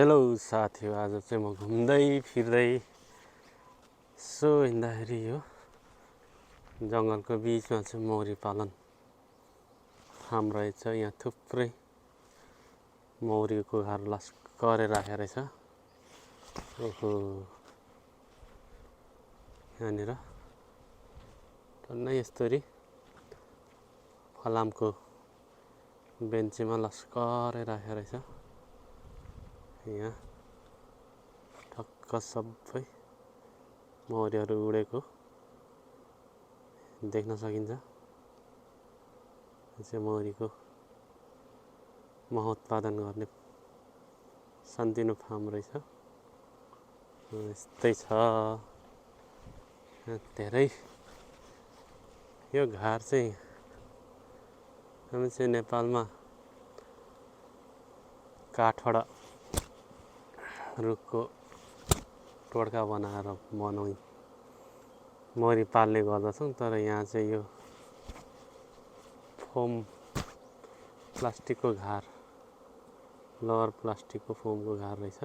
Hello साथीहरू, आज चाहिँ म घुम्दै फिर्दै यसो हिँड्दाखेरि यो जङ्गलको बिचमा चाहिँ मौरी पालन फार्म रहेछ। यहाँ थुप्रै मौरीको घर लस्करे राखेको रहेछ। ओहो, यहाँनिर टन्नै यस्तरी फलामको बेन्चीमा लस्करे राखेको रहेछ। यहाँ ठक्क सबै मौरीहरू उडेको देख्न सकिन्छ। यो चाहिँ मौरीको मह उत्पादन गर्ने सान्तिनो फार्म रहेछ। यस्तै छ धेरै। यो घार चाहिँ हामी चाहिँ नेपालमा काठबाट रुखको टोड्का बनाएर मौरी पाल्ने गर्दछौँ। तर यहाँ चाहिँ यो फोम प्लास्टिकको घार, लवर प्लास्टिकको फोमको घार रहेछ।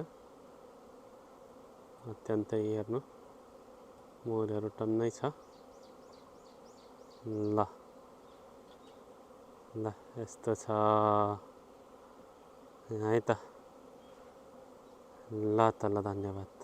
अत्यन्तै हेर्नु मौरीहरू टन्नै छ। ल यस्तो छ है त। ल धन्यवाद।